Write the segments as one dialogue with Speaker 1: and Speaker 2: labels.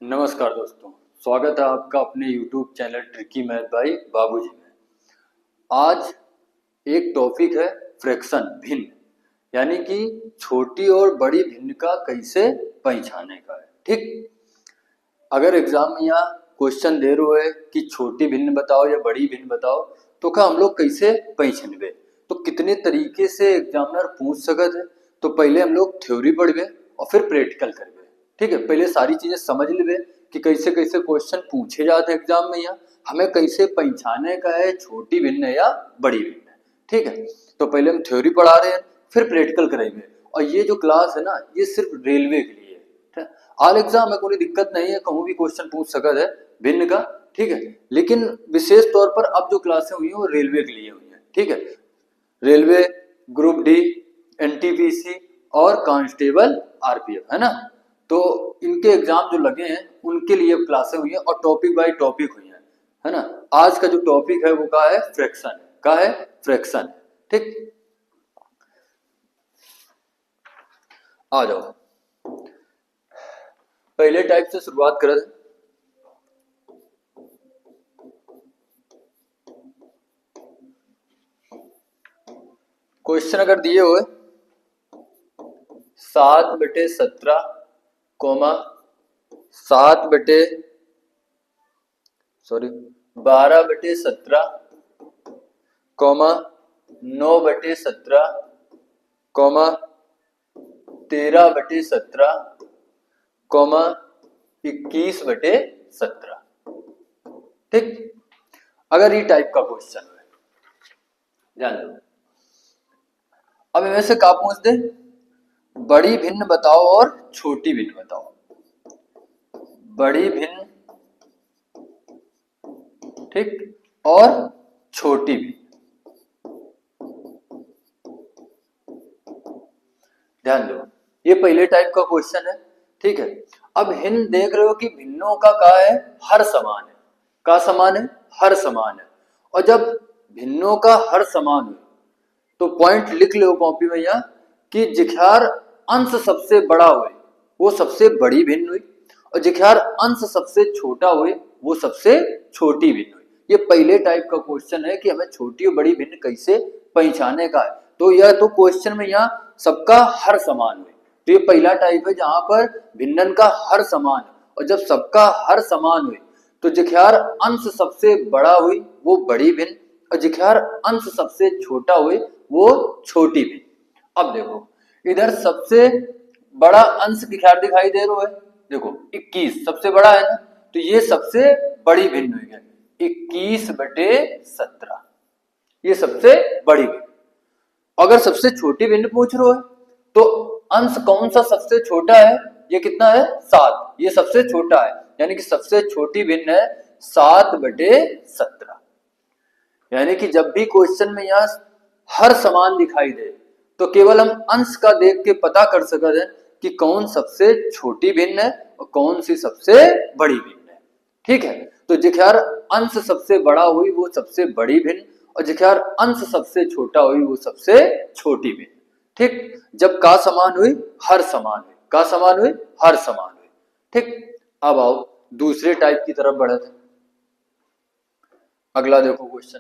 Speaker 1: नमस्कार दोस्तों, स्वागत है आपका अपने YouTube channel tricky math by बाबूजी में। आज एक टॉपिक है फ्रैक्शन, भिन्न, यानी कि छोटी और बड़ी भिन्न का कैसे पहचाने का है। ठीक, अगर एग्जाम में यहाँ क्वेश्चन दे रहे है कि छोटी भिन्न बताओ या बड़ी भिन्न बताओ, तो क्या हम लोग कैसे पहचानबे, तो कितने तरीके से एग्जामिनर पूछ सकते है। तो पहले हम लोग थ्योरी पढ़बे और फिर प्रैक्टिकल करबे। ठीक है, पहले सारी चीजें समझ लेबे कि कैसे कैसे क्वेश्चन पूछे जाते हैं एग्जाम में, या हमें कैसे पहचाने का है छोटी भिन्न है या बड़ी भिन्न है। ठीक है, तो पहले हम थ्योरी पढ़ा रहे हैं, फिर प्रैक्टिकल करेंगे। और ये जो क्लास है ना, ये सिर्फ रेलवे के लिए है। ऑल एग्जाम में कोई दिक्कत नहीं है, कहूँ भी क्वेश्चन पूछ सकता है भिन्न का। ठीक है, लेकिन विशेष तौर पर अब जो क्लासें हुई हैं वो रेलवे के लिए हुई है। ठीक है, रेलवे, ग्रुप डी, एनटीपीसी और कांस्टेबल आरपीएफ, है ना। तो इनके एग्जाम जो लगे हैं उनके लिए क्लासें हुई हैं और टॉपिक बाय टॉपिक हुई हैं, है ना। आज का जो टॉपिक है वो क्या है, फ्रैक्शन का है, फ्रैक्शन। ठीक, आ जाओ, पहले टाइप से शुरुआत करें। क्वेश्चन अगर दिए हुए 7/17, 12/17, 9/17, 13/17, 21/17। ठीक, अगर ये टाइप का क्वेश्चन है, ध्यान दो। अब इनमें से क्या पूछ दे, बड़ी भिन्न बताओ और छोटी भिन्न बताओ। बड़ी भिन्न, ठीक, और छोटी भिन्न। ध्यान दो, ये पहले टाइप का क्वेश्चन है। ठीक है, अब हिंद देख रहे हो कि भिन्नों का है, हर समान है। का समान है, हर समान है। और जब भिन्नों का हर समान हो तो पॉइंट लिख लो कॉपी में यहाँ कि जिखार अंश सबसे बड़ा हुए वो सबसे बड़ी भिन्न हुई, और जिखार अंश सबसे छोटा हुए वो सबसे छोटी भिन्न हुई। ये पहले टाइप का क्वेश्चन है कि हमें छोटी और बड़ी भिन्न कैसे पहचाने का है। तो यह तो क्वेश्चन में यहाँ सबका हर समान हुए, तो ये पहला टाइप है जहां पर भिन्नन का हर समान है। और जब सबका हर समान हुए तो जिखार अंश सबसे बड़ा हुई वो बड़ी भिन्न, और जिखार अंश सबसे छोटा हुए वो छोटी भिन्न। अब देखो, इधर सबसे बड़ा अंश जिखार दिखाई दे रहा है, देखो 21 सबसे बड़ा है ना, तो ये सबसे बड़ी भिन्न हुई है 21/17, ये सबसे बड़ी भिन्न। अगर सबसे छोटी भिन्न पूछ रहे हो तो अंश कौन सा सबसे छोटा है, ये कितना है 7, ये सबसे छोटा है, यानी कि सबसे छोटी भिन्न है 7/17। यानी कि जब भी क्वेश्चन में यहाँ हर समान दिखाई दे तो केवल हम अंश का देख के पता कर सकते हैं कि कौन सबसे छोटी भिन्न है और कौन सी सबसे बड़ी भिन्न है। ठीक है, तो जिखार अंश सबसे बड़ा हुई वो सबसे बड़ी भिन्न, और जिखार अंश सबसे छोटा हुई वो सबसे छोटी भिन्न। ठीक, जब का समान हुई हर समान हुई, का समान हुई हर समान हुई। ठीक, अब आओ दूसरे टाइप की तरफ बढ़े थे। अगला देखो क्वेश्चन,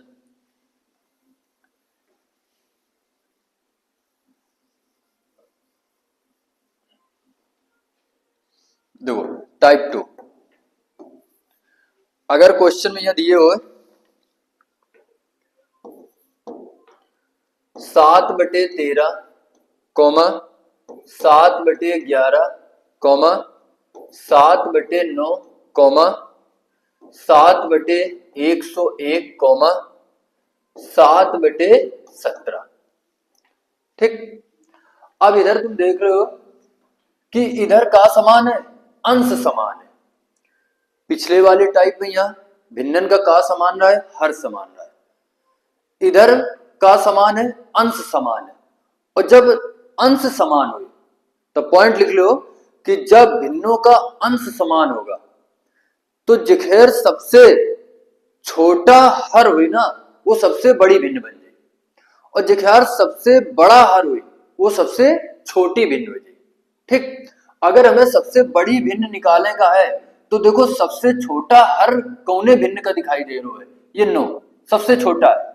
Speaker 1: देखो टाइप 2। अगर क्वेश्चन में यह दिए हो 7/13, 7/11, 7/9, 7/101, 7/17। ठीक, अब इधर तुम देख रहे हो कि इधर का समान है, अंश समान है। पिछले वाले टाइप में यहां भिन्नन का समान रहा है, हर समान रहा है। इधर का समान है, अंश समान है। और जब अंश समान हो तो पॉइंट लिख लो कि जब भिन्नों का अंश समान होगा तो जिखेर सबसे छोटा हर हुई ना वो सबसे बड़ी भिन्न बन जाएगी, और जिखार सबसे बड़ा हर हुई वो सबसे छोटी भिन्न हो जाएगी। ठीक, अगर हमें सबसे बड़ी भिन्न निकालने का है तो देखो सबसे छोटा हर कौने भिन्न का दिखाई दे रहा है, ये 9 सबसे छोटा है।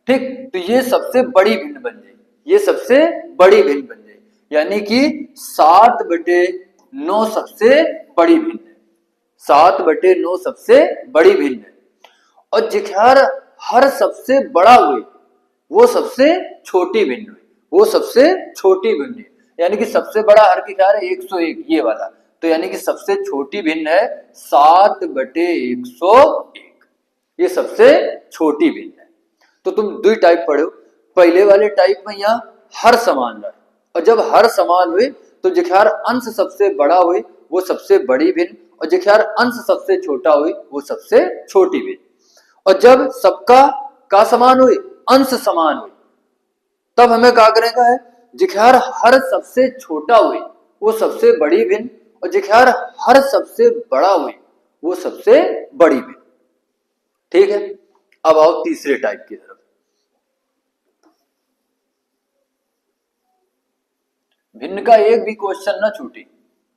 Speaker 1: ठीक, तो ये सबसे बड़ी भिन्न बन जाएगी, ये सबसे बड़ी भिन्न बन जाएगी, यानी कि 7/9 सबसे बड़ी भिन्न है, 7/9 सबसे बड़ी भिन्न है। और जिख्यार हर सबसे बड़ा हुए वो सबसे छोटी भिन्न हुई, वो सबसे छोटी भिन्न है, यानी कि सबसे बड़ा हर की क्या है 101 ये वाला, तो यानी कि सबसे छोटी भिन्न है 7/101, ये सबसे छोटी भिन्न है। तो तुम दो टाइप पढ़ो, पहले वाले टाइप में यहाँ हर समान रहे, और जब हर समान हुए तो जिख्यार अंश सबसे बड़ा हुए वो सबसे बड़ी भिन्न, और जिख्यार अंश सबसे छोटा हुए वो सबसे छोटी भिन्न। और जब सबका का समान हुए, अंश समान हुए, तब हमें क्या करेगा है, जिख्यार हर सबसे छोटा हुए वो सबसे बड़ी भिन्न, और जिख्यार हर सबसे बड़ा हुए वो सबसे बड़ी भिन्न। ठीक है, अब आओ तीसरे टाइप की तरफ। भिन्न का एक भी क्वेश्चन ना छूटी,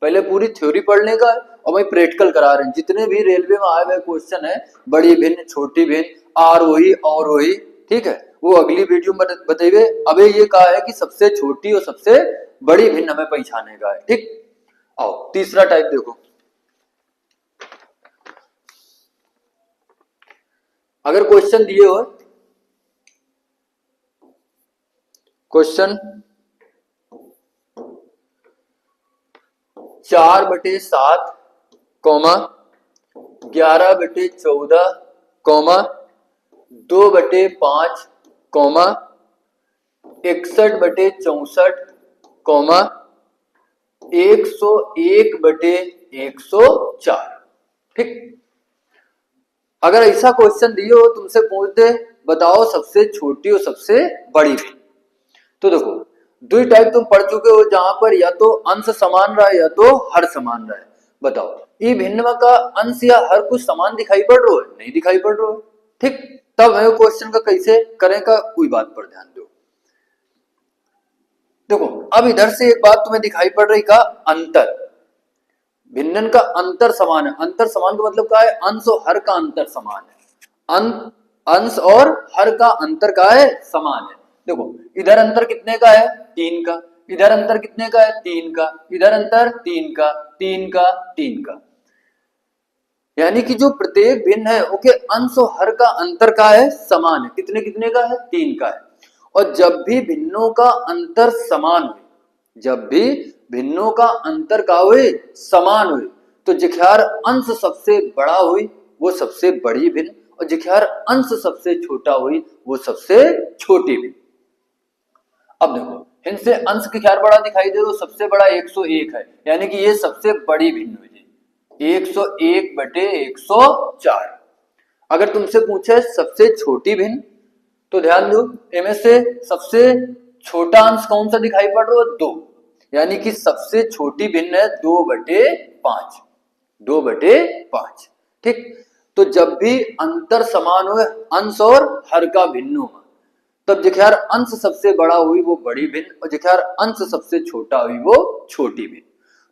Speaker 1: पहले पूरी थ्योरी पढ़ने का है और वही प्रैक्टिकल करा रहे हैं। जितने भी रेलवे में आए हुए क्वेश्चन है, बड़ी भिन्न, छोटी भिन्न, आरोही अवरोही, ठीक है, वो अगली वीडियो में बताइए। अबे ये कहा है कि सबसे छोटी और सबसे बड़ी भिन्न हमें पहचाने का है। ठीक, आओ तीसरा टाइप देखो। अगर क्वेश्चन दिए हो, क्वेश्चन 4/7, 11/14, 2/5, 61/64, 101/104। ठीक, अगर ऐसा क्वेश्चन दिए हो, तुमसे पूछ दे बताओ सबसे छोटी और सबसे बड़ी भिन्न, तो देखो दो टाइप तुम पढ़ चुके हो, जहां पर या तो अंश समान रहा है या तो हर समान रहा है। बताओ ये भिन्न का अंश या हर कुछ समान दिखाई पड़ रहा है? नहीं दिखाई पड़ रहा है। ठीक, तब हमें क्वेश्चन का कैसे करें का कोई बात पर ध्यान दो। देखो अब इधर से एक बात तुम्हें दिखाई पड़ रही का अंतर, भिन्नन का अंतर समान है। अंतर समान का मतलब क्या है, अंश और हर का अंतर समान है। अंश और हर का अंतर का है समान है। देखो इधर अंतर कितने का है 3 का, इधर अंतर कितने का है 3 का, इधर अंतर 3 का, 3 का, 3 का, यानी कि जो प्रत्येक भिन्न है ओके अंश और हर का अंतर का है समान है। कितने कितने का है 3 का है। और जब भी भिन्नों का अंतर समान हुए, जब भी भिन्नों का अंतर का हुए समान हुए, तो जिख्यार अंश सबसे बड़ा हुई वो सबसे बड़ी भिन्न, और जिख्यार अंश सबसे छोटा हुई वो सबसे छोटी भिन्न। अब देखो इनसे अंश की ख्यार बड़ा दिखाई दे रहा, सबसे बड़ा 101 है, यानी कि ये सबसे बड़ी भिन्न हुई 101/104। अगर तुमसे पूछे सबसे छोटी भिन्न, तो ध्यान दो इनमें से सबसे छोटा अंश कौन सा दिखाई पड़ रहा है 2, यानी कि सबसे छोटी भिन्न है 2/5, 2/5। ठीक, तो जब भी अंतर समान हो अंश और हर का भिन्नों में, तब जिख्यार अंश सबसे बड़ा हुई वो बड़ी भिन्न, और जिख्यार अंश सबसे छोटा हुई वो छोटी भिन्न।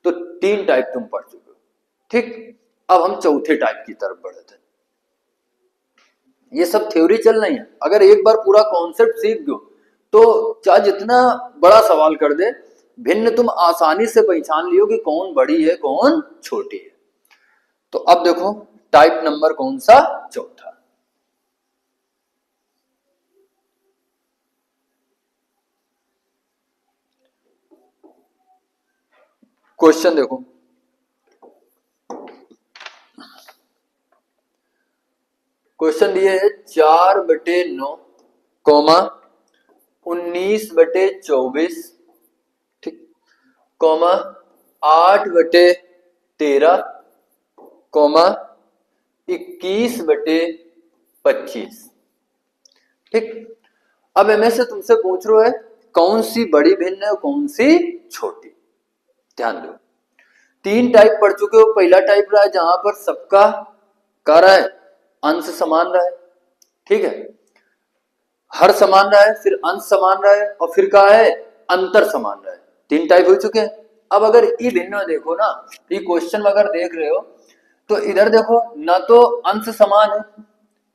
Speaker 1: तो 3 टाइप तुम पढ़ चुके हो। ठीक, अब हम चौथे टाइप की तरफ बढ़ते हैं। ये सब थ्योरी चल रही है, अगर एक बार पूरा कॉन्सेप्ट सीख गयो तो चाहे जितना बड़ा सवाल कर दे, भिन्न तुम आसानी से पहचान लियो कि कौन बड़ी है कौन छोटी है। तो अब देखो टाइप नंबर कौन सा, चौथा। क्वेश्चन देखो, क्वेश्चन दिए है 4/9, 19/24, ठीक, 8/13, 21/25। ठीक, अब इनमें से तुमसे पूछ रहा है कौन सी बड़ी भिन्न है और कौन सी छोटी। ध्यान दो 3 टाइप पढ़ चुके हो। पहला टाइप रहा है जहां पर सबका क्या रहा है अंश समान रहा है, ठीक है, हर समान रहा है, फिर अंश समान रहा है, और फिर क्या है अंतर समान रहा है। 3 टाइप हो चुके हैं। अब अगर ये भिन्न देखो ना, ये क्वेश्चन अगर देख रहे हो तो इधर देखो, ना तो अंश समान है,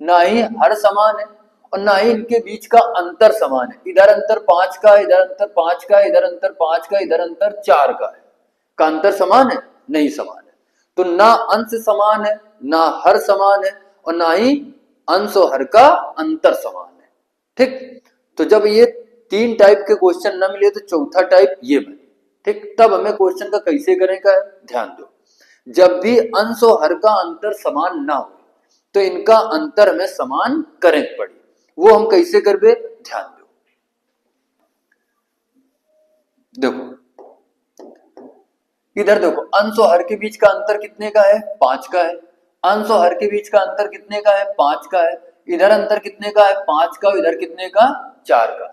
Speaker 1: ना ही हर समान है, और ना ही इनके बीच का अंतर समान है। इधर अंतर 5 का, इधर अंतर 5 का, इधर अंतर 5 का, इधर अंतर 4 का है। का अंतर समान है? नहीं समान है। तो ना अंश समान है, ना हर समान है, और ना ही अंश और हर का अंतर समान है। ठीक, तो जब ये 3 टाइप के क्वेश्चन न मिले तो चौथा टाइप ये बने। ठीक, तब हमें क्वेश्चन का कैसे करें ध्यान दो। जब भी अंश और हर का अंतर समान ना हो तो इनका अंतर हमें समान करें पड़ी। वो हम कैसे करबे, ध्यान दो। देखो इधर देखो, अंश और हर के बीच का अंतर कितने का है? 5 का है। अंश और हर के बीच का अंतर कितने का है? 5 का है। इधर अंतर कितने का है? 5 का। इधर कितने का? 4 का।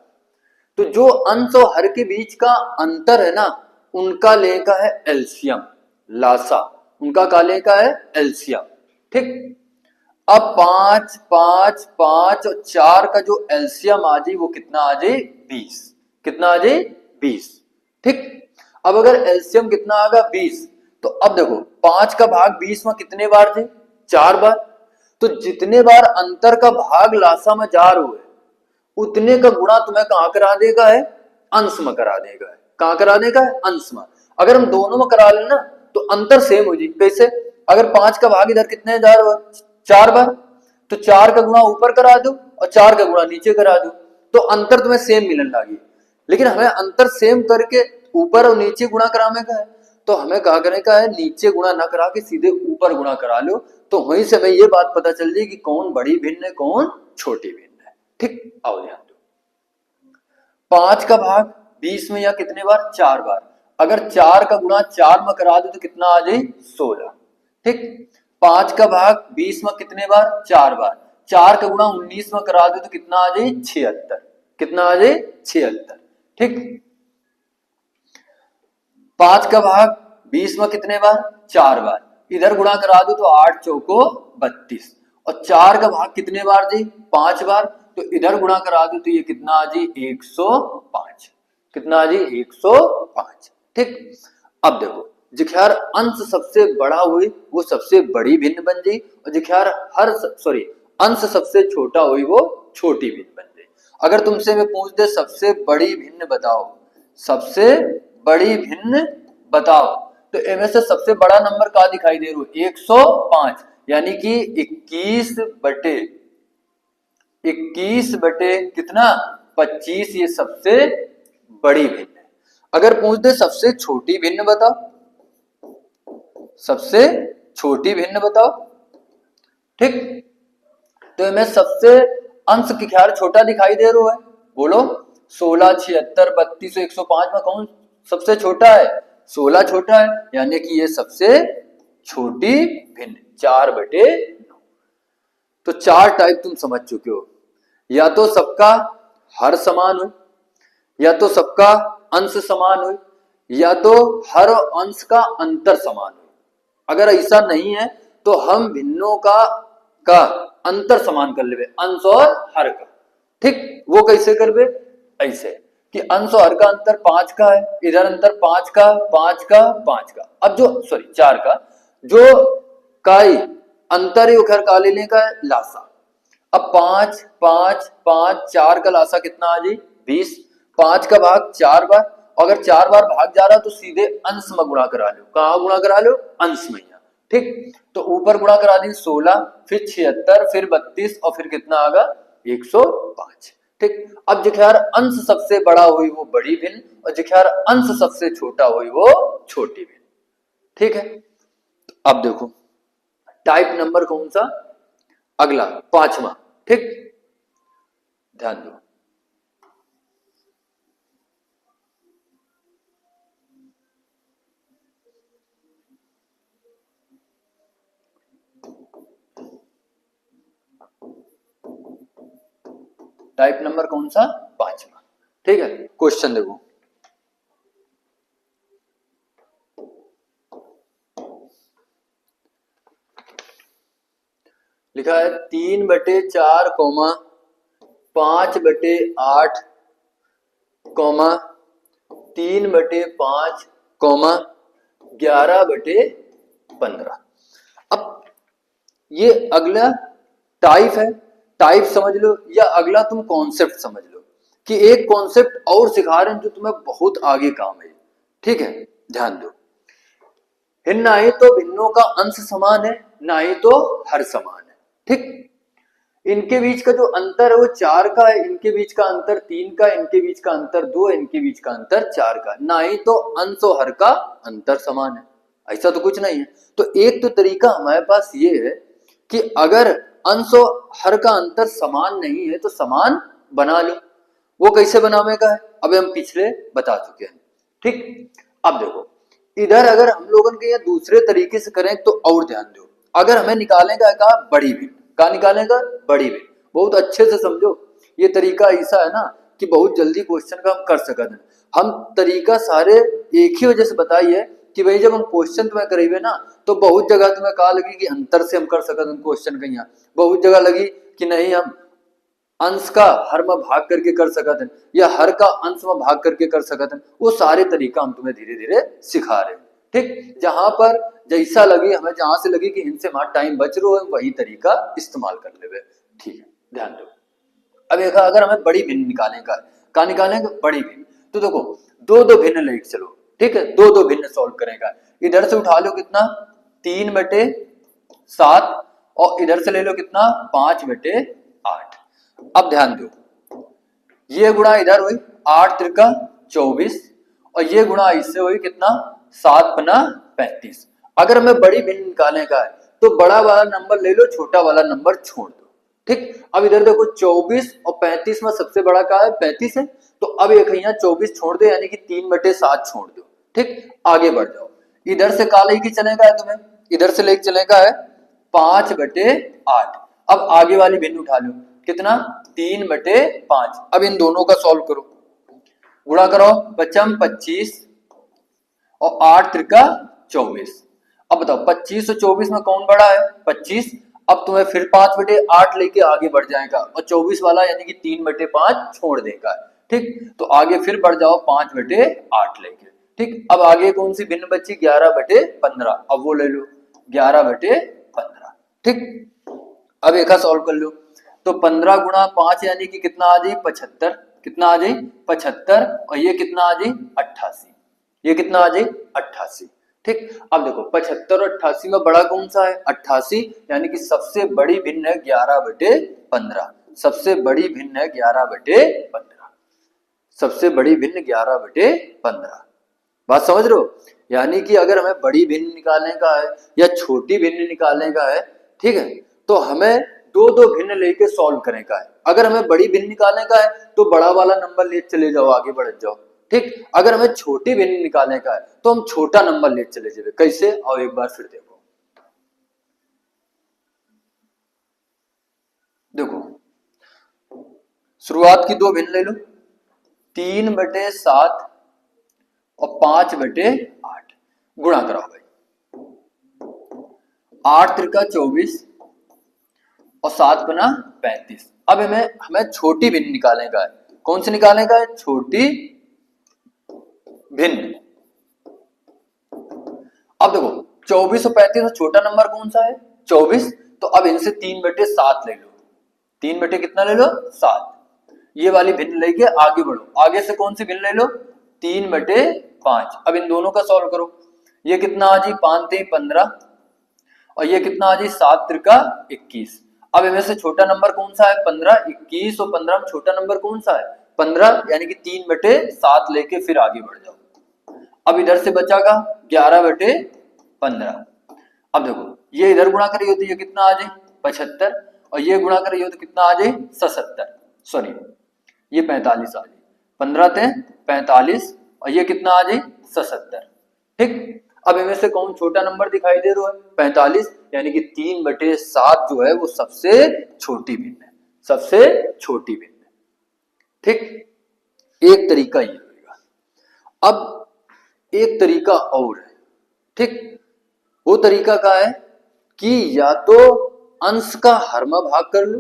Speaker 1: तो जो अंश और हर के बीच का अंतर है ना, उनका लेका है एलसीएम, लासा। उनका का लेका है? एलसीएम। ठीक, अब 5 5 5 और 4 का जो एलसीएम आ जाए वो कितना आ जाए? 20। कितना आ जाए? 20। ठीक, अब अगर एलसीएम कितना आ गया? 20। तो अब देखो 5 का भाग 20 में कितने बार थे? 4 बार। तो जितने बार अंतर का भाग लासा में जा रहे उतने का गुणा तुम्हें कहां करा देगा है? अंश में करा देगा है। कहां करा देगा है? अंश में। अगर हम दोनों में करा लेना तो अंतर सेम हो जाए। कैसे? अगर 5 का भाग इधर कितने जा रहा है? 4 बार। तो 4 का गुणा ऊपर करा दो और 4 का गुणा नीचे करा दो, तो अंतर तुम्हें सेम मिलने लगी। लेकिन हमें अंतर सेम करके ऊपर और नीचे गुणा कराने का है, तो हमें क्या करने का है? नीचे गुणा ना करा के सीधे ऊपर गुणा करा लो। तो वहीं से हमें ये बात पता चल जाए कि कौन बड़ी भिन्न है, कौन छोटी भिन्न है। ठीक, आओ ध्यान दो। 5 का भाग 20 में या कितने बार? 4 बार। अगर 4 का गुणा 4 में करा दो तो कितना आ जाए? 16। ठीक, 5 का भाग 20 में कितने बार? 4 बार। 4 का गुणा 19 में करा दो तो कितना आ जाए? 76। कितना आ जाए? 76। ठीक, 5 का भाग 20 में कितने बार? 4 बार। इधर गुणा करा दो तो 8 चौको 32। और 4 का भाग कितने बार जी? 5 बार। तो इधर गुणा करा दो तो ये कितना आ जी? 105। कितना आ जी? 105। ठीक, अब देखो जिख्यार अंश सबसे बड़ा हुई वो सबसे बड़ी भिन्न बन गई, और जिख्यार अंश सबसे छोटा हुई वो छोटी भिन्न बन गई। अगर तुमसे मैं पूछ दे सबसे बड़ी भिन्न बताओ, सबसे बड़ी भिन्न बताओ, तो इनमें से सबसे बड़ा नंबर का दिखाई दे रहा है? 105, यानी कि 21 बटे कितना? 25। ये सबसे बड़ी भिन्न है। अगर पूछ दे सबसे छोटी भिन्न बताओ, सबसे छोटी भिन्न बताओ। ठीक, तो इनमें सबसे अंश की ख्याल छोटा दिखाई दे रहा है? बोलो 16, 76, 32, 105 में कौन सबसे छोटा है? 16 छोटा है, यानी कि ये सबसे छोटी भिन्न 4 बटे 9। तो 4 टाइप तुम समझ चुके हो, या तो सबका हर समान हो, या तो सबका अंश समान हो, या तो हर अंश का अंतर समान हो। अगर ऐसा नहीं है तो हम भिन्नों का अंतर समान कर लेवे, अंश और हर का। ठीक, वो कैसे करबे? ऐसे कि अंश और हर का अंतर 5 का है, इधर अंतर 5 का 5 का 5 का। अब जो 4 का जो काई अंतर है उखर का लेने का है लासा। अब 5 5 5 4 का लासा कितना आ जाए? 20। 5 का भाग 4 बार, अगर 4 बार भाग जा रहा तो सीधे अंश में गुणा करा लो। कहा गुणा करा लो? अंश में। ठीक, तो ऊपर गुणा करा दी 16, फिर 76, फिर 32, और फिर कितना आगा? 105। ठीक, अब जिख्यार अंश सबसे बड़ा हुई वो बड़ी भिन्न, और जिख्यार अंश सबसे छोटा हुई वो छोटी भिन्न। ठीक है, अब देखो टाइप नंबर कौन सा? अगला 5वां। ठीक, ध्यान दो। टाइप नंबर कौन सा? 5वां। ठीक है, क्वेश्चन देखो। लिखा है 3/4, 5/8, 3/5, 11/15। अब ये अगला टाइप है, टाइप समझ लो, या अगला तुम कॉन्सेप्ट समझ लो कि एक कॉन्सेप्ट और सिखा रहे हैं जो तुम्हें बहुत आगे काम है। ठीक है, ध्यान दो। ना ही तो भिन्नों का अंश समान है, ना ही तो हर समान है। ठीक, इनके बीच का जो अंतर है वो 4 का है, इनके बीच का अंतर 3 का, इनके बीच का अंतर 2, इनके बीच का अंतर 4 का। ना ही तो अंश और हर का अंतर समान है, ऐसा तो कुछ नहीं है। तो एक तो तरीका हमारे पास ये है कि अगर अंश और हर का अंतर समान नहीं है तो समान बना लो। वो कैसे बनाने का है अभी हम पिछले बता चुके हैं। ठीक, अब देखो इधर अगर हम लोगों के या दूसरे तरीके से करें तो और ध्यान दो। अगर हमें निकालने का कहा बड़ी भिन्न, का निकालेगा बड़ी भिन्न, बहुत अच्छे से समझो। ये तरीका ऐसा है ना कि बहुत जल्दी क्वेश्चन का हम कर सकते हैं। हम तरीका सारे एक ही वजह से बताई है कि भाई जब हम क्वेश्चन तुम्हें करेंगे ना तो बहुत जगह तुम्हें कहा लगी कि अंतर से हम कर सकते हैं क्वेश्चन का, यहाँ बहुत जगह लगी कि नहीं हम अंश का हर में भाग करके कर सकते हैं या हर का अंश में भाग करके कर सकते हैं। वो सारे तरीका हम तुम्हें धीरे धीरे सिखा रहे हैं। ठीक, जहां पर जैसा लगे हमें, जहां से लगे कि इनसे हमारा टाइम बच रहा है वही तरीका इस्तेमाल कर लेवे। ठीक है, ध्यान दो। अब एक अगर हमें बड़ी भिन्न निकालने का निकालेंगे बड़ी भिन्न, तो देखो दो दो भिन्न लेके चलो। ठीक है, दो दो भिन्न सॉल्व करेगा। इधर से उठा लो कितना 3/7 और इधर से ले लो कितना 5/8। अब ध्यान दो, ये गुणा इधर हुई 8 त्रिका 24 और ये गुणा इससे हुई कितना 7 पना 35। अगर हमें बड़ी भिन्न निकालने का है तो बड़ा वाला नंबर ले लो, छोटा वाला नंबर छोड़ दो। ठीक, अब इधर देखो 24 और 35 में सबसे बड़ा क्या है 35 है, तो अब एक यहाँ 24 छोड़ दो यानी कि 3/7 छोड़ दो। ठीक, आगे बढ़ जाओ। इधर से का लेके चलेगा है तुम्हें, इधर से लेके चलेगा है 5/8। अब आगे वाली भिन्न उठा लो कितना 3/5। अब इन दोनों का सॉल्व करो, गुणा करो, बच्चम 25 और 8 त्रिका 24। अब बताओ 25 और 24 में कौन बड़ा है 25। अब तुम्हें फिर 5/8 लेके आगे बढ़ जाएगा और 24 वाला यानी कि 3/5 छोड़ देगा। ठीक, तो आगे फिर बढ़ जाओ 5/8 लेके। ठीक, अब आगे कौन सी भिन्न बच्ची 11/15। अब वो ले लो 11/15। ठीक, अब एक सॉल्व कर लो तो 15 गुणा 5 यानी कि कितना आ जाए 75। कितना आ जाए 75 और ये कितना आ जाए 88। ये कितना आ जाए 88। ठीक, अब देखो 75 और 88 में बड़ा कौन सा है 88, यानी कि सबसे बड़ी भिन्न है 11/15। सबसे बड़ी भिन्न है 11/15। सबसे बड़ी भिन्न 11/15। बात समझ रहे हो, यानी कि अगर हमें बड़ी भिन्न निकालने का है या छोटी भिन्न निकालने का है, ठीक है, तो हमें दो दो भिन्न लेके सॉल्व करने का है। अगर हमें बड़ी भिन्न निकालने का है तो बड़ा वाला नंबर ले चले जाओ, आगे बढ़ जाओ। ठीक, अगर हमें छोटी भिन्न निकालने का है तो हम छोटा नंबर ले चले जाए। कैसे, और एक बार फिर देखो, देखो शुरुआत की दो भिन्न ले लो 3/7 और 5/8 गुणा कराओ भाई 8 त्रिका 24 और 7 गुना 35। अब हमें छोटी भिन्न निकालने का है। कौन सी निकालने का है छोटी भिन्न। अब देखो 24 और 35 में छोटा नंबर कौन सा है 24, तो अब इनसे 3/7 ले लो। 3 कितना ले लो 7। ये वाली भिन्न लेके आगे बढ़ो, आगे से कौन सी भिन्न ले लो 3/5। अब इन दोनों का सॉल्व करो, ये कितना आ जी 5×3=15 और ये कितना आ जी 7 त्रिका 21। अब इनमें से छोटा नंबर कौन सा है 15। 21 और 15 में छोटा नंबर कौन सा है 15, यानी कि 3/7 लेके फिर आगे बढ़ जाओ। अब इधर से बचागा 11/15। अब देखो ये इधर गुणा करिए तो ये कितना आ जाए 75 और ये गुणा करिए तो कितना आ जाए 77, सॉरी ये 45 आ जाए। 15×45 और ये कितना आ जाए 77। ठीक, अब इनमें से कौन छोटा नंबर दिखाई दे रहा है 45, यानी कि 3/7 जो है वो सबसे छोटी भिन्न है, सबसे छोटी भिन्न है। ठीक, एक तरीका ये होगा। अब एक तरीका और है, ठीक, वो तरीका क्या है कि या तो अंश का हर में भाग कर लो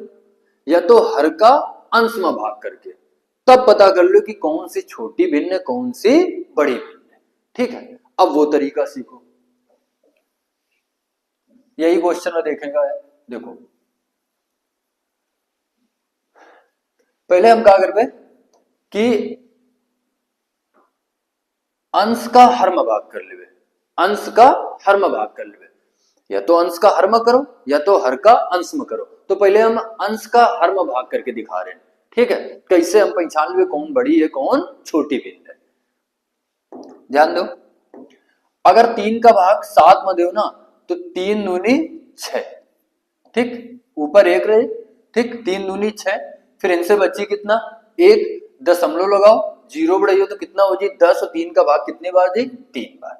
Speaker 1: या तो हर का अंश में भाग करके तब पता कर लो कि कौन सी छोटी भिन्न है कौन सी बड़ी भिन्न है। ठीक है, अब वो तरीका सीखो। यही क्वेश्चन में देखेगा। देखो पहले हम क्या करते कि अंश का हर्म भाग कर लेवे, अंश का हर्म भाग कर लेवे, या तो अंश का हर्म करो या तो हर का अंश में करो। तो पहले हम अंश का हर्म भाग करके दिखा रहे हैं, ठीक है। कैसे हम पहचान लेवे कौन बड़ी है कौन छोटी भिन्न है। ध्यान दो, अगर 3 का भाग 7 में दो ना तो 3 दूनी 6, ठीक, ऊपर 1 रहे, ठीक, 3 दूनी 6, फिर इनसे बची कितना 1, दशमलव लगाओ, 0 बढ़ाई हो तो कितना हो जी 10, और 3 का भाग कितने बार जी 3 बार,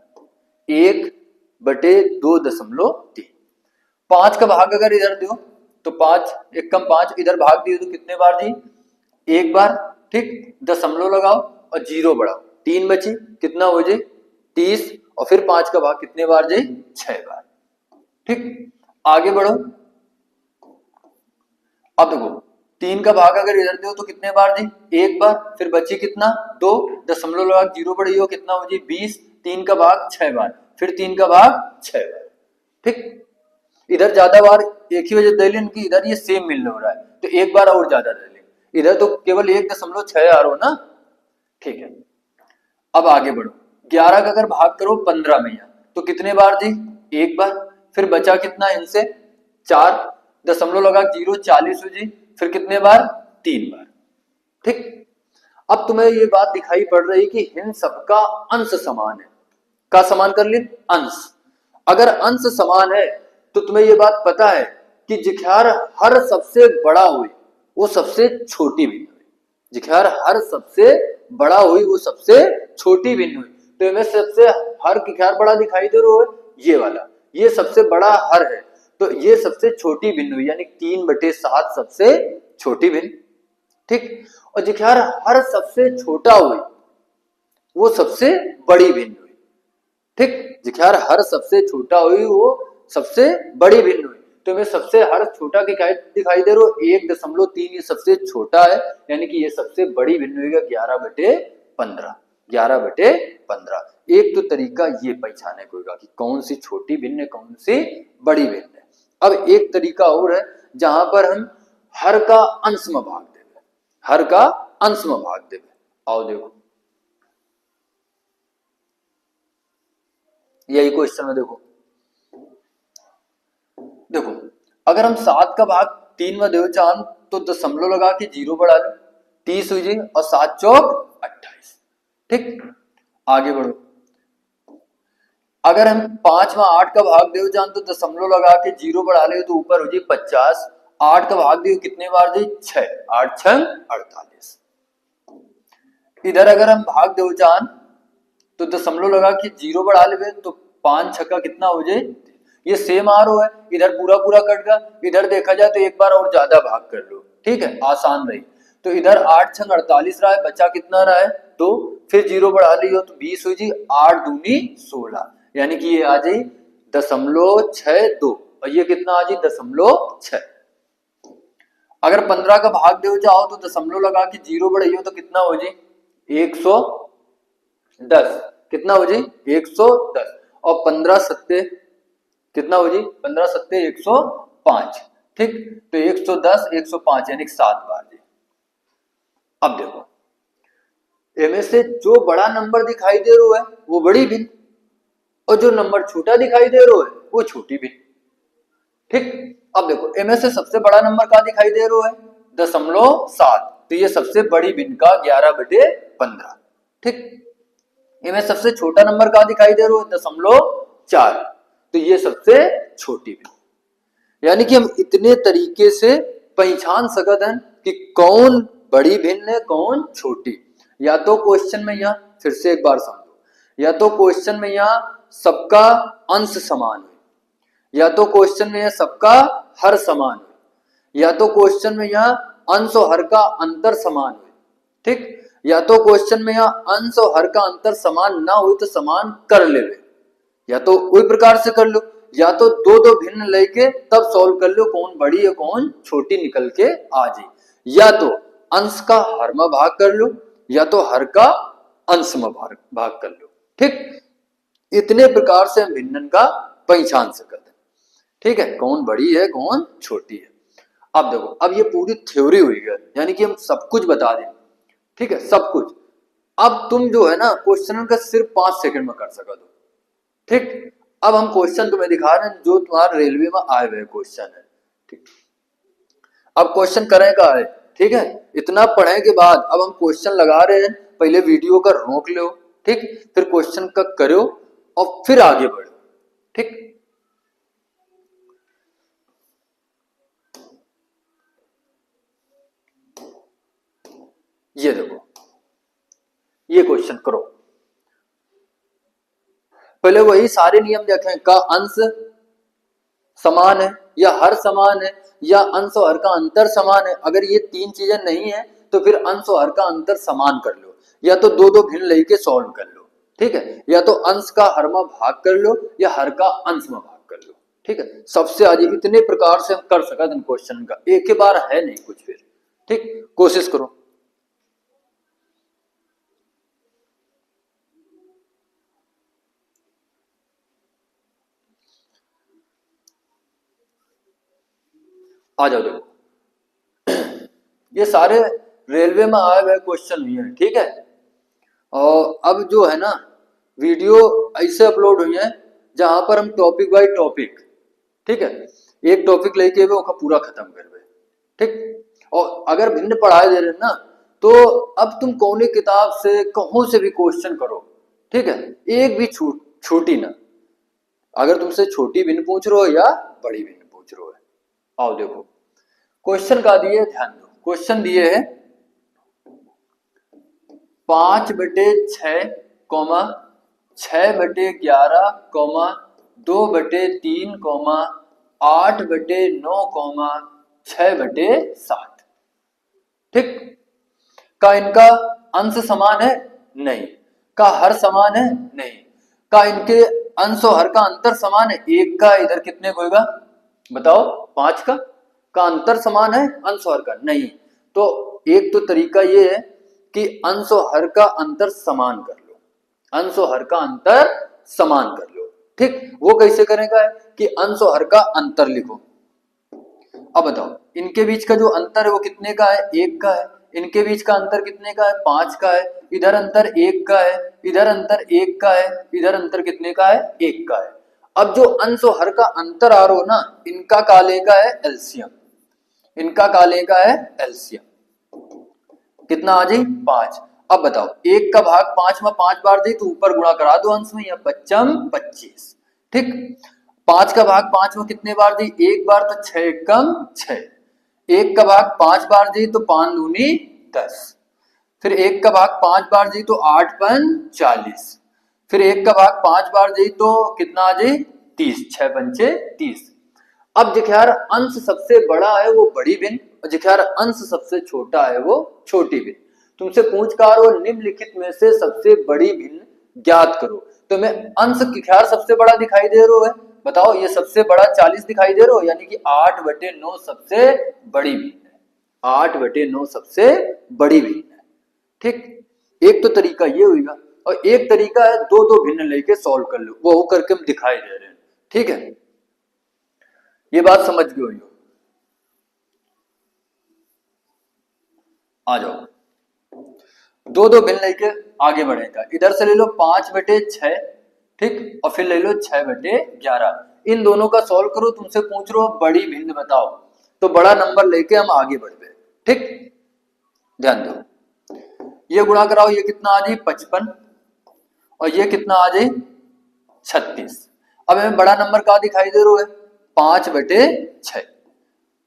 Speaker 1: 1/2.3। 5 का भाग अगर इधर दो तो 5 1 कम 5, इधर भाग दियो तो कितने बार जी 1 बार, ठीक, दशमलव लगाओ और 0 बढ़ाओ, 3 बची, कितना हो जी 30, और फिर 5 का भाग कितने बार जी 6 बार, ठीक। आगे बढ़ो, अब देखो 3 का भाग अगर इधर दो तो कितने बार जी 1 बार, फिर बची कितना 2, दशमलव लगा 0 बढ़ी हो कितना हो जी 20, 3 का भाग 6 बार, फिर 3 का भाग 6 बार, ठीक। इधर ज्यादा बार एक ही वजह दे लें कि इधर ये सेम मिल हो रहा है तो एक बार और ज्यादा दे लें, इधर तो केवल 1.6 आ रहा हो ना, ठीक है। अब आगे बढ़ो, 11 का अगर भाग करो 15 में तो कितने बार जी 1 बार, फिर बचा कितना इनसे 4, दशमलव लगा 0, 40 हो जी, फिर कितने बार 3 बार, ठीक। अब तुम्हें ये बात दिखाई पड़ रही कि इन सबका अंश समान है, का समान कर लिया अंश। अगर अंश समान है तो तुम्हें ये बात पता है कि जिख्यार हर सबसे बड़ा हुई वो सबसे छोटी भिन्न हुई, जिख्यार हर सबसे बड़ा हुई वो सबसे छोटी भिन्न हुई। तो इनमें सबसे हर जिख्यार बड़ा दिखाई दे रहा है ये वाला, ये सबसे बड़ा हर है, तो ये सबसे छोटी भिन्न हुई, यानी 3/7 सबसे छोटी भिन्न, ठीक। और जिख्यार हर सबसे छोटा हुई वो सबसे बड़ी भिन्न हुई, ठीक। जिख्यार हर सबसे छोटा हुई वो सबसे बड़ी भिन्न हुई, तो हमें सबसे हर छोटा दिखाई दे रहा है 1.3, ये सबसे छोटा है, यानी कि ये सबसे बड़ी भिन्न हुई 11/15, 11/15। एक तो तरीका ये पहचाने को होगा कि कौन सी छोटी भिन्न है कौन सी बड़ी भिन्न है। अब एक तरीका और है जहां पर हम हर का अंश में भाग देवे, हर का अंश में भाग देवे। आओ देखो, यही क्वेश्चन में देखो, देखो अगर हम 7 का भाग 3 में दो चांद तो दशमलव लगा के 0 बढ़ा लो, 30 हुई जी, और 7 चौक 28, ठीक। आगे बढ़ो, अगर हम 5 में 8 का भाग दो जान तो दशमलव लगा के 0 बढ़ा ले तो ऊपर हो जी 50, 8 का भाग दो कितने बार जी 6, 8 6 48। इधर अगर हम भाग दो जान तो दशमलव लगा के 0 बढ़ा ले तो 5 6 कितना हो जाए, ये सेम आ रहा है, इधर पूरा पूरा कट गया, इधर देखा जाए तो एक बार और ज्यादा भाग कर लो, ठीक है, आसान रही। तो इधर 8 6 48 रहा है, बचा कितना रहा है 2, फिर 0 बढ़ा लियो तो 20 हुई जी, 8 दूनी 16, यानी कि ये आ जाए 0.62, और ये कितना आ जाए 0.6। अगर 15 का भाग दे जाओ तो दशमलव लगा के 0 बढ़ाइयो तो कितना हो जाए 110, कितना हो जाए 110, और 15 सत्ते कितना हो जी 15 सत्ते 105, ठीक। तो 110 105 यानी 7 बार जी। अब देखो इनमें से जो बड़ा नंबर दिखाई दे रहा है वो बड़ी भिन्न, और जो नंबर छोटा दिखाई दे रहा है वो छोटी भिन्न, ठीक। अब देखो इनमें से सबसे बड़ा नंबर क्या दिखाई दे रहा है 0.7, तो ये सबसे बड़ी भिन्न का 11/15, ठीक। इनमें सबसे छोटा नंबर क्या दिखाई दे रहा है 0.4, तो ये सबसे छोटी भिन्न। यानी कि हम इतने तरीके से पहचान सकते हैं कि कौन बड़ी भिन्न है कौन छोटी। या तो क्वेश्चन में यहाँ फिर से एक बार समझो, या तो क्वेश्चन में यहाँ सबका अंश समान है, या तो क्वेश्चन में यहाँ सबका हर समान है, या तो क्वेश्चन में यहाँ अंश और हर का अंतर समान है, ठीक। या तो क्वेश्चन में यहाँ अंश और हर का अंतर समान ना हो तो समान कर ले, या तो कोई प्रकार से कर लो, या तो दो दो भिन्न लेके तब सॉल्व कर लो कौन बड़ी है कौन छोटी निकल के आ जाए, या तो अंश का हर में भाग कर लो या तो हर का अंश में भाग कर लो, ठीक। इतने प्रकार से हम भिन्नन का पहचान सकते हैं। ठीक है, कौन बड़ी है कौन छोटी है। अब देखो, अब ये पूरी थ्योरी हुई है, यानी कि हम सब कुछ बता दें, ठीक है, सब कुछ। अब तुम जो है ना क्वेश्चन का सिर्फ 5 सेकंड में कर सका दो, ठीक। अब हम क्वेश्चन तुम्हें दिखा रहे हैं जो तुम्हारे रेलवे में आए हुए क्वेश्चन है, ठीक। अब क्वेश्चन करें का है, ठीक है, इतना पढ़ने के बाद अब हम क्वेश्चन लगा रहे हैं। पहले वीडियो का रोक लो, ठीक, फिर क्वेश्चन का करो और फिर आगे बढ़ो, ठीक। ये देखो, ये क्वेश्चन करो। पहले वही सारे नियम देखें, का अंश समान है या हर समान है या अंश और हर का अंतर समान है। अगर ये तीन चीजें नहीं है तो फिर अंश और हर का अंतर समान कर लो, या तो दो दो भिन्न लेके सॉल्व कर लो, ठीक है, या तो अंश का हर में भाग कर लो या हर का अंश में भाग कर लो, ठीक है। सबसे आगे इतने प्रकार से हम कर सका क्वेश्चन का, एक ही बार है नहीं कुछ, फिर ठीक, कोशिश करो। आ जाओ, देखो ये सारे रेलवे में आए हुए क्वेश्चन हुए हैं, ठीक है। और अब जो है ना वीडियो ऐसे अपलोड हुई है जहां पर हम टॉपिक बाय टॉपिक, ठीक है, एक टॉपिक लेके वो पूरा खत्म कर दे, ठीक। और अगर भिन्न पढ़ाए दे रहे ना तो अब तुम कौन किताब से कहीं से भी क्वेश्चन करो, ठीक है, एक भी छूटी ना। अगर तुमसे छोटी भिन्न पूछ रहे हो या बड़ी भिन्न पूछ रहे हो। आओ देखो क्वेश्चन का दिए, ध्यान दो, क्वेश्चन दिए है 5/6, 6/11, 2/3, 8/9, 6/7, ठीक। का इनका अंश समान है? नहीं। का हर समान है? नहीं। का इनके अंश और हर का अंतर समान है? एक का इधर कितने होगा बताओ, 5 का अंतर समान है अंश और हर का? नहीं। तो एक तो तरीका ये है कि अंश और हर का अंतर समान कर लो, अंश और हर का अंतर समान कर लो, ठीक। वो कैसे करेगा कि अंश और हर का अंतर लिखो। अब बताओ इनके बीच का जो अंतर है वो कितने का है? 1 का है। इनके बीच का अंतर कितने का है? 5 का है। इधर अंतर 1 का है, इधर अंतर 1 का है, इधर अंतर कितने का है? 1 का है। अब जो अंश और हर का अंतर आ रहा हो ना, इनका काले का है एलसीएम, इनका काले का है एलसीएम, कितना आ जाए? 5। अब बताओ 1 का भाग 5 में 5 बार दे तो ऊपर गुणा करा दो अंश में, या 5 25, ठीक। 5 का भाग 5 में कितने बार दी? 1 बार, तो 6 कम 6। 1 का भाग 5 बार दी तो 5 दूनी 10। फिर 1 का भाग 5 बार दी तो 8 पन 40। फिर 1 का भाग 5 बार दी तो कितना आ जाए? 30, 6 पंचे 30। अब जिखार अंश सबसे बड़ा है वो बड़ी भिन्न, और जिखार अंश सबसे छोटा है वो छोटी भिन्न। तुमसे पूछ कर वो निम्नलिखित में से सबसे बड़ी भिन्न ज्ञात करो। तो मैं अंश किखार सबसे बड़ा दिखाई दे रहा है, बताओ ये सबसे बड़ा 40 दिखाई दे रहा हो, यानी कि 8/9 सबसे बड़ी भिन्न है, 8/9 सबसे बड़ी भिन्न है, ठीक। एक तो तरीका ये हुईगा, और एक तरीका है दो दो भिन्न लेके सॉल्व कर लो, वो करके हम दिखाई दे रहे हैं, ठीक है। ये बात समझ गए हो? आ जाओ दो दो भिन्न लेके आगे बढ़ेगा। इधर से ले लो 5/6, ठीक, और फिर ले लो 6/11। इन दोनों का सॉल्व करो। तुमसे पूछ रहे हो बड़ी भिन्न बताओ, तो बड़ा नंबर लेके हम आगे बढ़ गए, ठीक। ध्यान दो, ये गुणा कराओ, ये कितना आ जाए? 55, और ये कितना आ जाए? 36। अब हमें बड़ा नंबर का दिखाई दे रहा है? 5/6।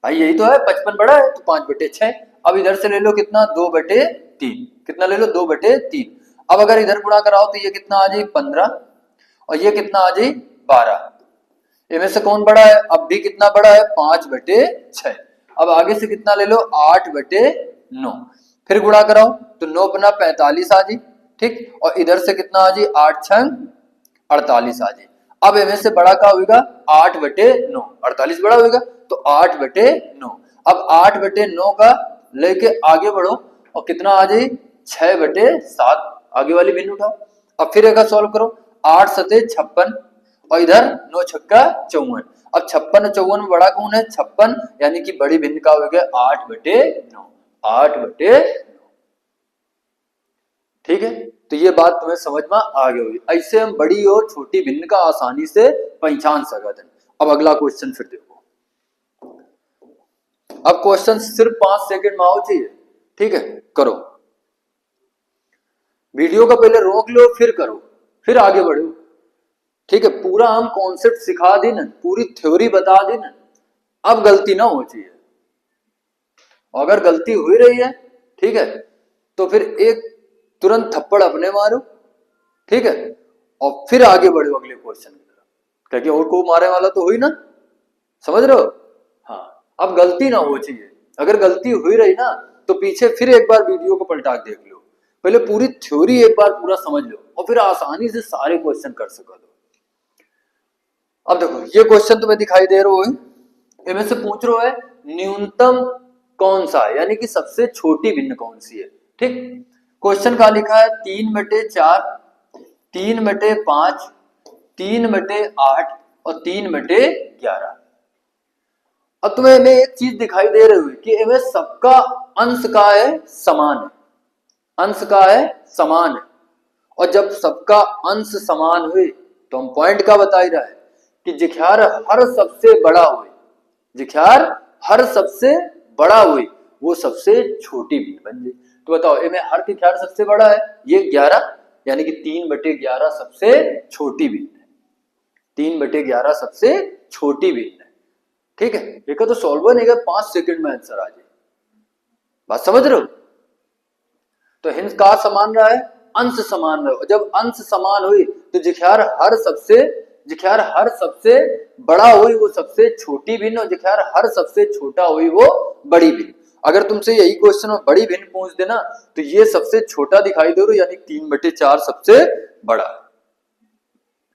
Speaker 1: भाई यही तो है, 55 बड़ा है तो 5/6। अब इधर से ले लो कितना? 2/3। कितना ले लो? 2/3। अब अगर इधर गुणा कराओ तो ये कितना आ जाए? 15, और ये कितना आ जाए? 12। इनमें से कौन बड़ा है? अब भी कितना बड़ा है? 5/6। अब आगे से कितना ले लो? 8/9। फिर गुणा कराओ तो 9 बना 45 आ जाए, ठीक, और इधर से कितना आ जाए? 8 6 48 आ जाए। अब इनमें से बड़ा क्या होगा? 8/9। 48 बड़ा होगा तो 8/9। अब 8/9 का लेके आगे बढ़ो और कितना आ जाए? 6/7। आगे वाली भिन्न उठाओ। अब फिर एक सॉल्व करो, 8 7 56, और इधर 9 6 54। अब 56 और 54 में बड़ा कौन है? 56, यानी कि बड़ी भिन्न का हो गया 8/9, 8/9। ठीक है, तो ये बात तुम्हें समझ में आ गई होगी। ऐसे हम बड़ी और छोटी भिन्न का आसानी से पहचान सकते हैं। अब अगला क्वेश्चन फिर देखो। अब क्वेश्चन सिर्फ 5 सेकंड में आओ चाहिए। ठीक है, करो। वीडियो का पहले रोक लो, फिर करो, फिर आगे बढ़ो। ठीक है, पूरा हम कॉन्सेप्ट सिखा दी ना, पूरी थ्योरी बता दी ना, अब गलती ना हो चाहिए। अगर गलती हुई रही है, ठीक है, तो फिर एक तुरंत थप्पड़ अपने मारो। ठीक है, और फिर आगे बढ़ो अगले क्वेश्चन की तरफ, क्योंकि और को मारे वाला तो हुई ना, समझ रहे हो? हाँ, अब गलती ना हो चाहिए। अगर गलती हुई रही ना, तो पीछे फिर एक बार वीडियो को पलटा के देख लो, पहले पूरी थ्योरी एक बार पूरा समझ लो, और फिर आसानी से सारे क्वेश्चन कर सको। अब देखो, ये क्वेश्चन तुम्हें दिखाई दे रहा है, इनमें से पूछ रहा है न्यूनतम कौन सा है, यानी कि सबसे छोटी भिन्न कौन सी है। ठीक, क्वेश्चन का लिखा है 3/4, 3/5, 3/8 और 3/11। अब तुम्हें इनमें एक चीज दिखाई दे रही है कि इनमें सबका अंश का है समान है, अंश का है समान है। और जब सबका अंश समान हुए तो हम पॉइंट का बता ही रहा है कि जिख्यार हर सबसे बड़ा हुए, जिख्यार हर सबसे बड़ा हुए, वो सबसे छोटी भिन्न बन जाए। तो बताओ, इनमें हर जिख्यार सबसे बड़ा है ये 11, यानी कि 3/11 सबसे छोटी भिन्न है, 3/11 सबसे छोटी भिन्न है। ठीक है, एक तो सॉल्व नहीं है, 5 सेकंड में आंसर आ जाए। बात समझ रहे हो? तो हिंस का समान रहा है, अंश समान रहा है। जब अंश समान हुई तो जिख्यार हर सबसे बड़ा हुई वो सबसे छोटी भिन्न, और जिख्यार हर सबसे छोटा हुई वो बड़ी भिन्न। अगर तुमसे यही क्वेश्चन में बड़ी भिन्न पूछ देना तो ये सबसे छोटा दिखाई दे रहा, यानी 3/4 सबसे बड़ा।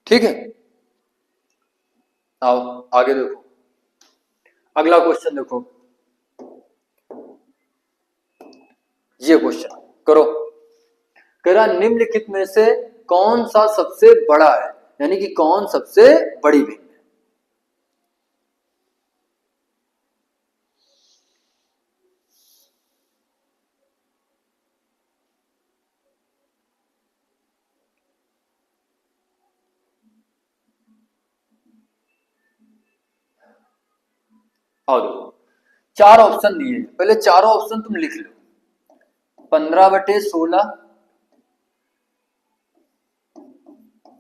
Speaker 1: ठीक है, आओ आगे देखो, अगला क्वेश्चन देखो। ये क्वेश्चन करो, कह रहा निम्नलिखित में से कौन सा सबसे बड़ा है, यानी कि कौन सबसे बड़ी भिन्न है। और देखो, 4 ऑप्शन दिए, पहले चारों ऑप्शन तुम लिख लो। 15/16,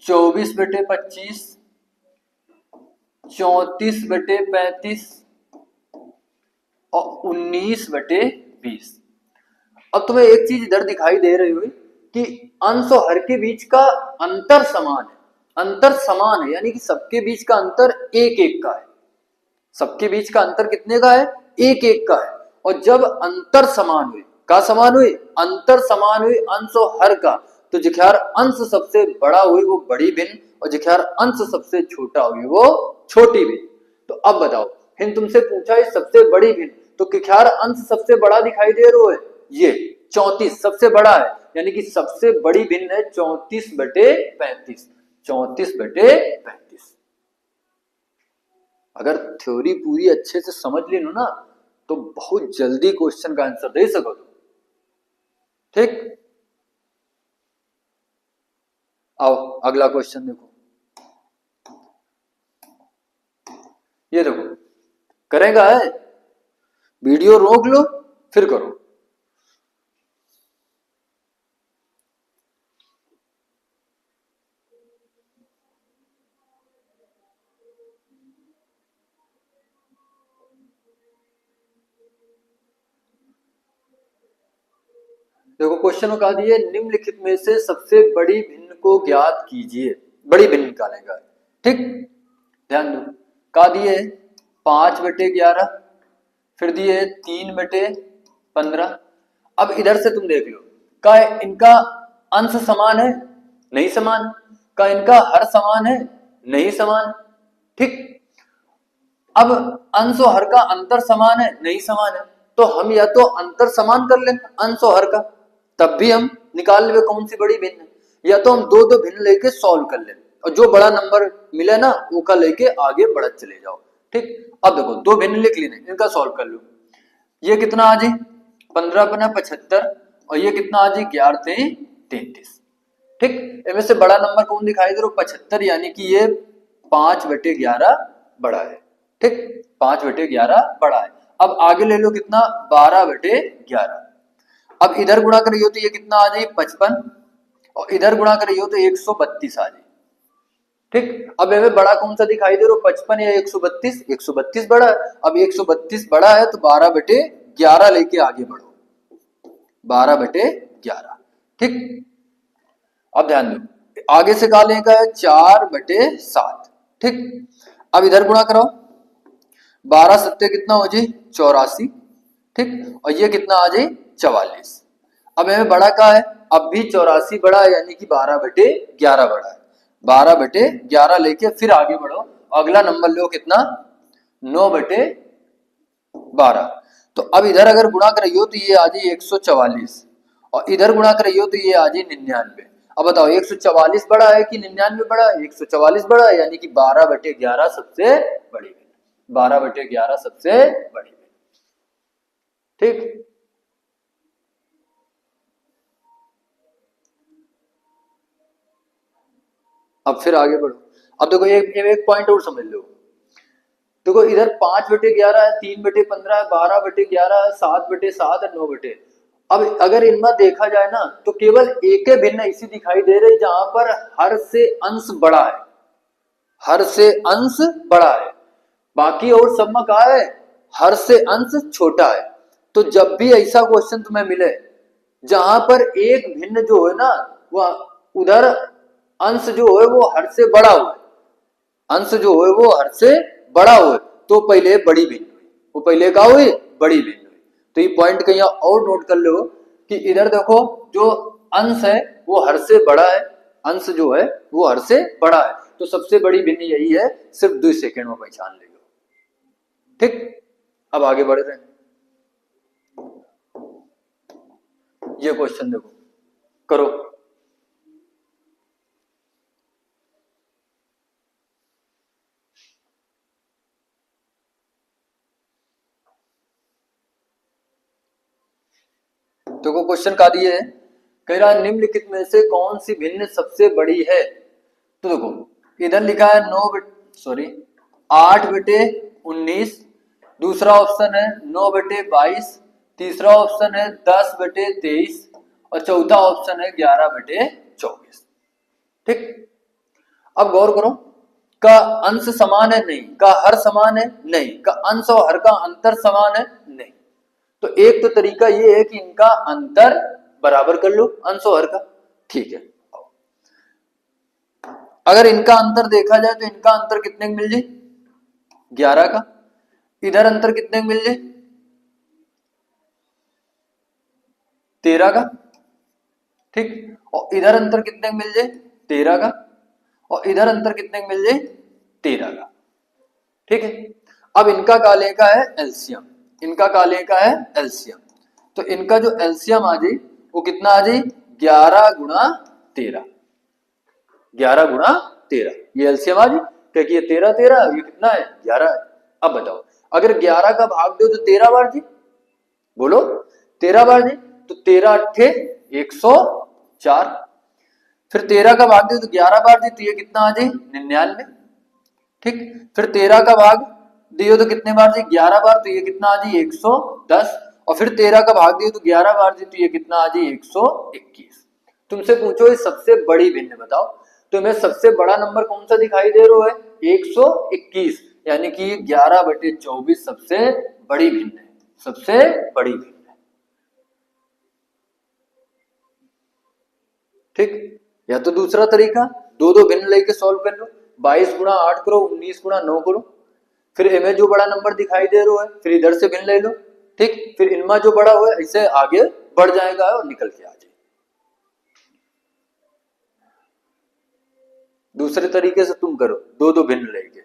Speaker 1: 24/25, 34/35 और 19/20। अब तुम्हें एक चीज इधर दिखाई दे रही हुई कि अंश और हर के बीच का अंतर समान है, अंतर समान है, यानी कि सबके बीच का अंतर 1-1 का है। सबके बीच का अंतर कितने का है? 1-1 का है। और जब अंतर समान हुए, का समान हुई, अंतर समान हुई अंश और हर का, तो जिख्यार अंश सबसे बड़ा हुई वो बड़ी भिन्न, और जिख्यार अंश सबसे छोटा हुई वो छोटी भिन्न। तो अब बताओ, हिंद तुमसे पूछा है सबसे बड़ी भिन्न, तो जिख्यार अंश सबसे बड़ा दिखाई दे रहा है, ये 34 सबसे बड़ा है, यानी कि सबसे बड़ी भिन्न है 34/35, 34/35। अगर थ्योरी पूरी अच्छे से समझ ली ना तो बहुत जल्दी क्वेश्चन का आंसर दे सको। ठीक, आओ अगला क्वेश्चन देखो। ये देखो, करेगा है, वीडियो रोक लो फिर करो। देखो, क्वेश्चन में कहा दिए निम्नलिखित में से सबसे बड़ी भिन्न को ज्ञात कीजिए, बड़ी भिन्न निकालेगा। ठीक, ध्यान दो, कहा दिए 5/11, फिर दिए 3/15। अब इधर से तुम देख लो, का इनका अंश समान है? नहीं समान। का इनका हर समान है? नहीं समान। ठीक, अब अंश और हर का अंतर समान है? नहीं समान है। तो हम या तो अंतर समान कर लें अंश और हर का, तब भी हम निकाल ले कौन सी बड़ी भिन्न है, या तो हम दो भिन्न लेके सॉल्व कर लें, और जो बड़ा नंबर मिले ना वो का लेके आगे बढ़त चले जाओ। ठीक, अब देखो दो भिन्न लिख लेने, इनका सॉल्व कर लो। ये कितना आ जाए 15×75 और ये कितना आ जाए 11×33। ठीक, इनमें से बड़ा नंबर कौन दिखाई दे रहा 75, यानी कि ये 5/11 बड़ा है। ठीक, 5/11 बड़ा है। अब आगे ले लो कितना 12/11। अब इधर गुणा करियो तो ये कितना आ जाए 55 और इधर गुणा करियो तो 132 आ जाए। ठीक, अब हमें बड़ा कौन सा दिखाई दे रहा 55 या 132? 132 बड़ा है। अब 132 बड़ा है तो 12/11 लेके आगे बढ़ो, 12/11। ठीक, अब ध्यान दो आगे से का लेगा है 4/7। ठीक, अब इधर गुणा करो 12×7 कितना हो जाए 84। ठीक, और ये कितना आ जाए 44। अब हमें बड़ा का है, अब भी 84 बड़ा है, यानी कि 12/11 बड़ा है। 12/11 लेके फिर आगे बढ़ो, अगला नंबर लो कितना 9/12। तो अब इधर अगर गुणा करियो तो ये आ जाए 144 और इधर गुणा करियो तो ये आ जाए 99। अब बताओ 144 बड़ा है कि 99 बड़ा है? 144 बड़ा है, यानी कि 12/11 सबसे बड़ी, 12/11 सबसे बड़ी। ठीक, अब फिर आगे बढ़ो। अब देखो एक पॉइंट और समझ लो। देखो इधर 5/11 है, 3/15 है, 12/11 है, 7/7 है, 9। अब अगर इनमें देखा जाए ना तो केवल एक भिन्न ऐसी दिखाई दे रही जहां पर हर से अंश बड़ा है, हर से अंश बड़ा है, बाकी और सब में कहा है हर से अंश छोटा है। तो जब भी ऐसा क्वेश्चन तुम्हें मिले जहां पर एक भिन्न जो है ना वह उधर अंश जो है वो हर से बड़ा हो, अंश जो है वो हर से बड़ा हो, तो पहले बड़ी भिन्न हुई, वो पहले क्या हुई बड़ी भिन्न हुई। तो ये पॉइंट कहीं और नोट कर लो कि इधर देखो जो अंश है वो हर से बड़ा है, अंश जो है वो हर से बड़ा है, तो सबसे बड़ी भिन्न यही है, सिर्फ 2 सेकंड में पहचान ले लो। ठीक, अब आगे बढ़ रहे हैं। ये क्वेश्चन देखो करो। देखो क्वेश्चन का दिए है, कह रहा निम्नलिखित में से कौन सी भिन्न सबसे बड़ी है? तो देखो इधर लिखा है 8/19, दूसरा ऑप्शन है 9/22, तीसरा ऑप्शन है 10/23 और चौथा ऑप्शन है 11/24। ठीक, अब गौर करो, का अंश समान है? नहीं। का हर समान है? नहीं। का अंश और हर का अंतर समान है? नहीं। तो एक तो तरीका ये है कि इनका अंतर बराबर कर लो, अंश और हर का। ठीक है, अगर इनका अंतर देखा जाए तो इनका अंतर कितने का मिल जाए 11 का, इधर अंतर कितने का मिल जाए 13 का। ठीक, और इधर अंतर कितने का मिल जाए 13 का, और इधर अंतर कितने का मिल जाए 13 का। ठीक है, अब इनका का लेका है एलसीएम, इनका का लेका है एलसीएम। तो इनका जो एलसीएम आ जाए वो कितना आ जाए 11×13, 11×13 ये एलसीएम आ जाए, क्योंकि ये 13 ये कितना है 11 है। अब बताओ अगर 11 का भाग दो तो 13 बार जी, बोलो 13 बार जी, तो 13×8 104। फिर 13 का भाग दो तो 11 बार जी, तो ये कितना आ जाए 99। ठीक, फिर 13 का भाग दियो तो कितने बार जी 11 बार, तो ये कितना आ जाए 110। और फिर 13 का भाग दियो तो 11 बार जी, तो ये कितना आ जाए 121। तुमसे पूछो ये सबसे बड़ी भिन्न बताओ, तुम्हें सबसे बड़ा नंबर कौन सा दिखाई दे रहा है 121, यानी कि 11/24 सबसे बड़ी भिन्न है, सबसे बड़ी भिन्न है। ठीक, या तो दूसरा तरीका दो दो भिन्न लेके सॉल्व कर लो, 22×8 करो, 19×9 करो, फिर इनमें जो बड़ा नंबर दिखाई दे रहा है फिर इधर से भिन्न ले लो। ठीक, फिर इनमें जो बड़ा हुआ है इससे आगे बढ़ जाएगा और निकल के आ जाए। दूसरे तरीके से तुम करो दो दो भिन्न लेके।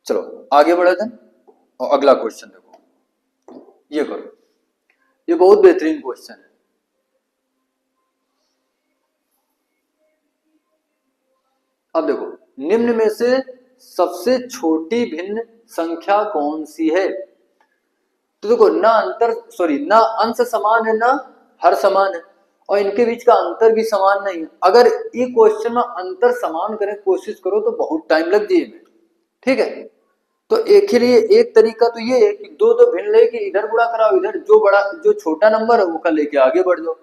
Speaker 1: चलो आगे बढ़े थे और अगला क्वेश्चन देखो, ये करो, ये बहुत बेहतरीन क्वेश्चन है। अब देखो, निम्न में से सबसे छोटी भिन्न संख्या कौन सी है? तो देखो, ना अंश समान है ना हर समान है, और इनके बीच का अंतर भी समान नहीं है। अगर ये क्वेश्चन में अंतर समान करें कोशिश करो तो बहुत टाइम लग जाएगा, ठीक है। तो एक ही लिए एक तरीका तो ये है कि दो दो भिन्न लेके इधर गुणा कराओ, इधर जो छोटा नंबर है वो का लेके आगे बढ़ जाओ,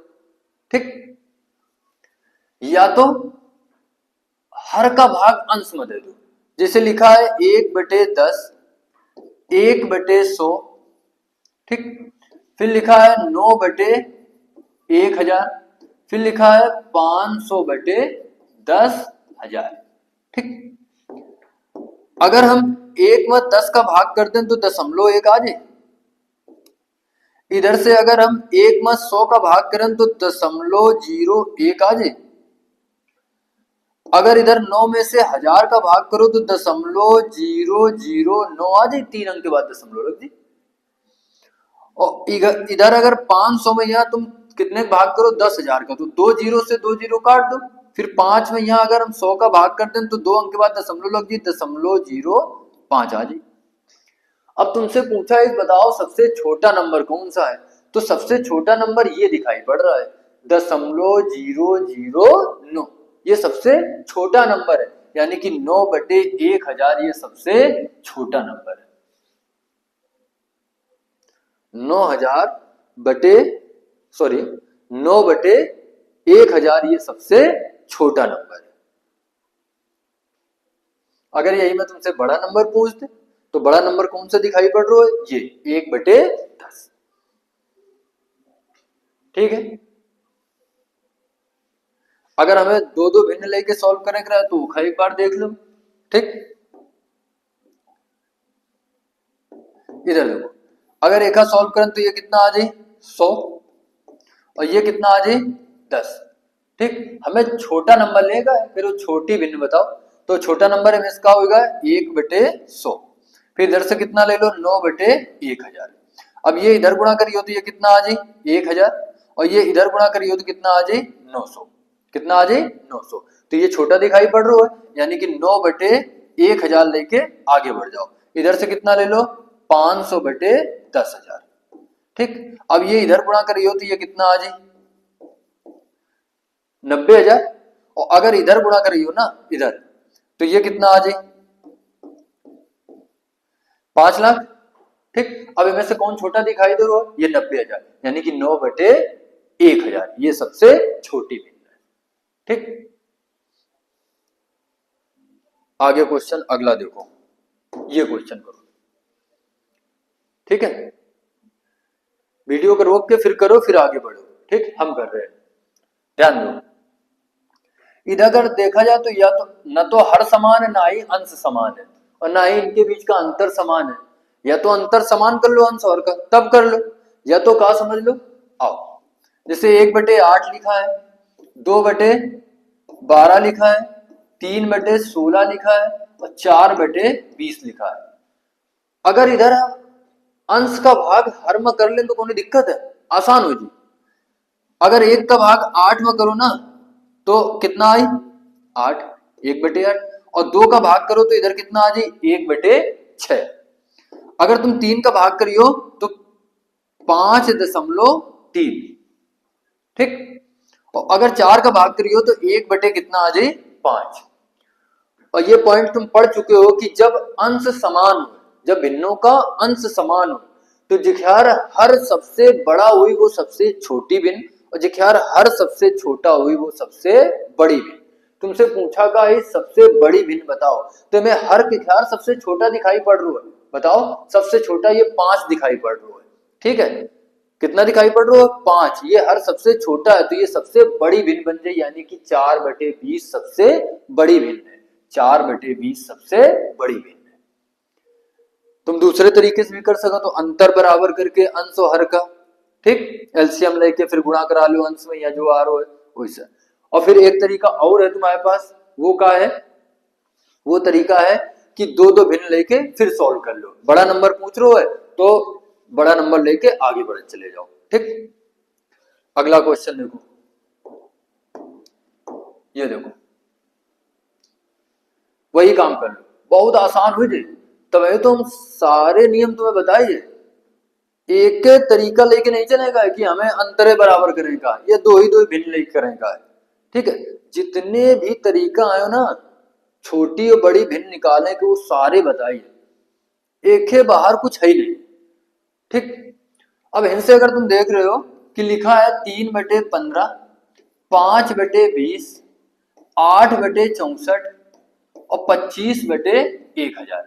Speaker 1: ठीक। या तो हर का भाग अंश में दे दो, जैसे लिखा है 1/10, 1/100, ठीक। फिर लिखा है 9/1000, फिर लिखा है 500/10,000, ठीक। अगर हम 1 में 10 का भाग करते हैं तो 0.1 आ जाए। इधर से अगर हम 1 में 100 का भाग करें तो 0.01 आ जाए। अगर इधर 9 में से 1000 का भाग करो तो 0.009 आ जाए, 3 अंक के बाद दशमलव लग जाए। और इधर अगर 500 में यहाँ तुम कितने भाग करो 10,000 का, तो 2 जीरो से 2 जीरो काट दो। फिर 5 में यहाँ अगर हम 100 का भाग करते हैं तो 2 अंक के बाद दशमलव लग जाए, 0.05 आ जाए। अब तुमसे पूछा है बताओ सबसे छोटा नंबर कौन सा है, तो सबसे छोटा नंबर ये दिखाई पड़ रहा है 0.009, ये सबसे छोटा नंबर है, यानी कि 9/1000 ये सबसे छोटा नंबर है। 9/1000 ये सबसे छोटा नंबर है। अगर यही मैं तुमसे बड़ा नंबर पूछते तो बड़ा नंबर कौन सा दिखाई पड़ रहा है, ये 1/10, ठीक है। अगर हमें दो दो भिन्न लेके सॉल्व करेंगे तो वो एक बार देख लो, ठीक। इधर देखो, अगर एक सॉल्व करें तो ये कितना आ जाए 100, और ये कितना आ जाए 10, ठीक। हमें छोटा नंबर लेगा, फिर वो छोटी भिन्न बताओ, तो छोटा नंबर है इसका होगा 1/100। फिर इधर से कितना ले लो 9/1000। अब ये इधर गुणा करियो तो ये कितना आ जाए 1000, और ये इधर गुणा करियो तो कितना आ जाए 900, कितना आ जाए 900। तो ये छोटा दिखाई पड़ रहा है, यानी कि 9/1000 लेके आगे बढ़ जाओ। इधर से कितना ले लो 500/10,000, ठीक। अब ये इधर गुणा करियो तो ये कितना आ जाए 90,000, और अगर इधर गुणा करियो ना इधर, तो ये कितना आ जाए 5 लाख, ठीक। अब इनमें से कौन छोटा दिखाई दे रहा है, ये 90,000, यानी कि 9/1000 ये सबसे छोटी भिन्न है, ठीक। आगे क्वेश्चन अगला देखो, ये क्वेश्चन करो, ठीक है। वीडियो को रोक के फिर करो, फिर आगे बढ़ो, ठीक। हम कर रहे हैं, ध्यान दो। इधर अगर देखा जाए तो या तो न तो हर समान है, ना ही अंश समान है, और ना ही इनके बीच का अंतर समान है। या तो अंतर समान कर लो अंश और का, तब कर लो, या तो का समझ लो। आओ, जैसे 1/8 लिखा है, 2/12 लिखा है, 3/16 लिखा है, और 4/20 लिखा है। अगर इधर अंश का भाग हर में कर ले तो कोई दिक्कत है, आसान हो जी। अगर 1 का भाग 8 में करो ना तो कितना आई 8, 1/8, और 2 का भाग करो तो इधर कितना आ जाए 1/6। अगर तुम 3 का भाग करियो तो 5.3, ठीक। और अगर 4 का भाग करियो तो 1 कितना आ जाए 5। और ये पॉइंट तुम पढ़ चुके हो कि जब अंश समान हो, जब भिन्नों का अंश समान हो, तो जिख्यार हर सबसे बड़ा हुई वो सबसे छोटी भिन्न, और जिख्यार हर सबसे छोटा हुई वो सबसे बड़ी भिन्न। तुमसे पूछा का है सबसे बड़ी भिन्न बताओ, तो मैं हर जिख्यार सबसे छोटा दिखाई पड़ रहा है, बताओ सबसे छोटा ये 5 दिखाई पड़ रहा है, ठीक है। कितना दिखाई पड़ रहा है 5, ये हर सबसे छोटा है, तो ये सबसे बड़ी भिन्न बन जाए, यानी कि 4/20 सबसे बड़ी भिन्न है, 4/20 सबसे बड़ी भिन्न है। तुम दूसरे तरीके से भी कर सको, तो अंतर बराबर करके अंश और हर का, ठीक, एलसीएम लेके फिर गुणा करा लो अंश में या जो आ रहा है वैसा। और फिर एक तरीका और है तुम्हारे पास, वो क्या है, वो तरीका है कि दो दो भिन्न लेके फिर सॉल्व कर लो। बड़ा नंबर पूछ रहे हो है तो बड़ा नंबर लेके आगे बढ़ चले जाओ, ठीक। अगला क्वेश्चन देखो, ये देखो, वही काम कर लो, बहुत आसान हो जाए। तब तो हम सारे नियम तुम्हें बताइए, एक तरीका लेके नहीं चलेगा कि हमें अंतरे बराबर करेगा या दो ही भिन्न लेके करेगा। ठीक है, जितने भी तरीका आयो ना छोटी और बड़ी भिन्न निकालने के वो सारे बताइए, एक है बाहर कुछ है ही नहीं। ठीक, अब इनसे अगर तुम देख रहे हो कि लिखा है 3/15, 5/20, 8/64 और 25/1000।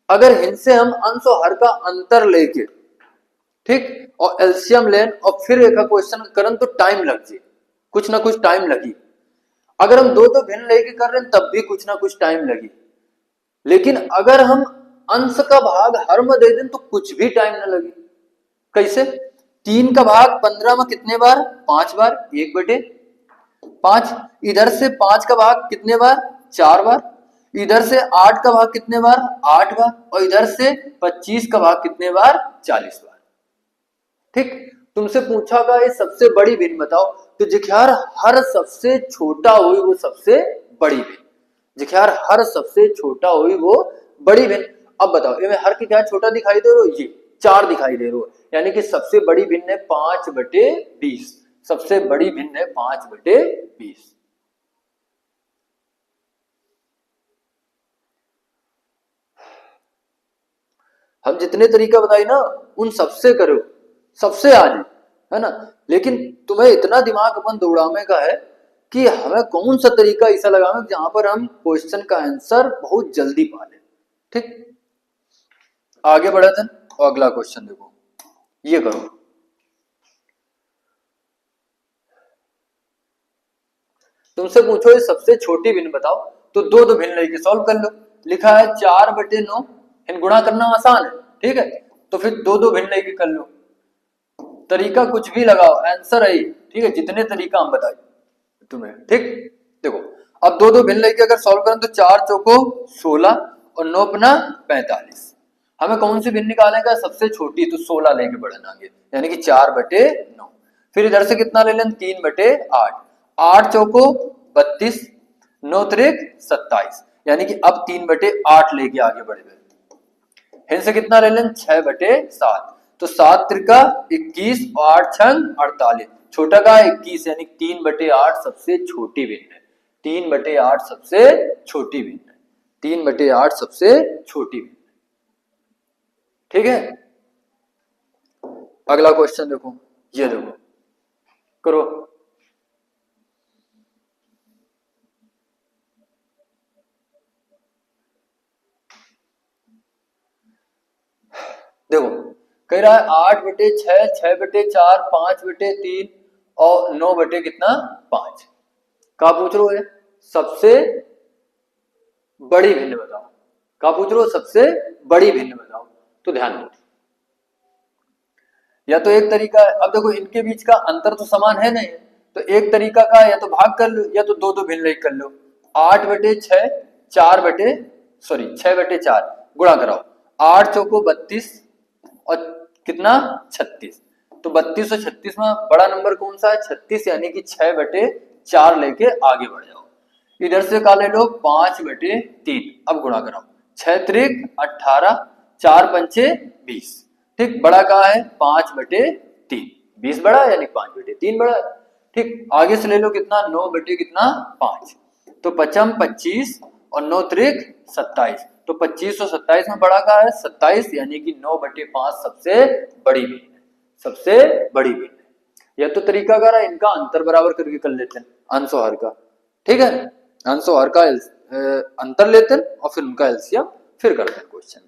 Speaker 1: अगर इनसे हम अंश और हर का अंतर लेके, ठीक, और एलसीएम लें और फिर एक क्वेश्चन करन तो टाइम लग जाए, कुछ ना कुछ टाइम लगी। अगर हम दो भिन्न लेके कर रहे हैं तब भी कुछ ना कुछ टाइम लगी। लेकिन अगर हम अंश का भाग हर में दे दें तो कुछ भी टाइम ना लगे। कैसे? 3 का भाग 15 में कितने बार? 5 बार, 1/5। इधर से 5 का भाग कितने बार? 4 बार। इधर से 8 का भाग कितने बार? 8 बार। और इधर से 25 का भाग कितने बार? 40 बार। ठीक, तुमसे पूछागा ये सबसे बड़ी भिन्न बताओ, तो जिख्यार हर सबसे छोटा हुई वो सबसे बड़ी भिन्न, जिख्यार हर सबसे छोटा हुई वो बड़ी भिन्न। अब बताओ ये हर की क्या छोटा दिखाई दे रहा हो? ये 4 दिखाई दे रहा हो, यानी कि सबसे बड़ी भिन्न है 5/20। सबसे बड़ी भिन्न है 5/20। हम जितने तरीका बताई ना उन सबसे करो, सबसे आ जाए, है ना। लेकिन तुम्हें इतना दिमाग अपन दौड़ाने का है कि हमें कौन सा तरीका ऐसा लगाना जहां पर हम क्वेश्चन का आंसर बहुत जल्दी पा लें। ठीक, आगे बढ़े थे और अगला क्वेश्चन देखो, ये करो। तुमसे पूछो ये सबसे छोटी भिन्न बताओ, तो दो भिन्न लेके सॉल्व कर लो। लिखा है 4/9, इन गुणा करना आसान है। ठीक है, तो फिर दो भिन्न लेके कर लो। तरीका कुछ भी लगाओ, आंसर है। ठीक है, जितने तरीका हम बताए तुम्हें। ठीक, देखो अब दो भिन्न लेके अगर सॉल्व करें तो 4 चौको 16 और 9 अपना 45। हमें कौन सी भिन्न निकालेगा? सबसे छोटी, तो 16 लेके बढ़ना आगे, यानी कि 4/9। फिर इधर से कितना ले लें? 3/8। 8 चौको 32, 9 त्रिक 27, यानी कि अब 3/8 लेके आगे बढ़ गए। इनसे कितना ले लें? 6/7, तो 7 त्रिका 21 और 8 छंग 48। छोटा का 21, यानी 3/8 सबसे छोटी भिन्न है। 3/8 सबसे छोटी भिन्न है। 3/8 सबसे छोटी भिन्न है। ठीक है, अगला क्वेश्चन देखो, ये देखो, करो। देखो कह रहा है 8/6, 6/4, 5/3 और 9 कितना 5। कहा पूछ रहे हो? सबसे बड़ी भिन्न बताओ। कहा पूछ रहे हो? सबसे बड़ी भिन्न बताओ। तो ध्यान दो, या तो एक तरीका है, अब देखो इनके बीच का अंतर तो समान है नहीं, तो एक तरीका का या तो भाग कर लो या तो दो भिन्न लेके कर लो। 8/6, 6/4 गुणा कराओ। 8 चौको 32 और कितना 36, तो 32 और 36 में बड़ा नंबर कौन सा है? 36, यानी कि 6/4 लेके आगे बढ़ जाओ। इधर से का ले लो 5/3, अब गुणा कराओ। 6 त्रिक 18, 4 पंचे 20। ठीक, बड़ा का है 5/3, 20 बड़ा यानी 5/3 बड़ा। ठीक, आगे से ले लो कितना 9/5, तो 55 25 और 9 त्रिक 27, तो 25 और 27 में बड़ा का है 27, यानी कि 9/5 सबसे बड़ी भिन्न है। सबसे बड़ी भिन्न है। या तो तरीका कर इनका अंतर बराबर करके कर लेते हैं, अंश और हर का। ठीक है, अंश और हर का अंतर लेते हैं और फिर उनका एलसीएम फिर करते हैं क्वेश्चन।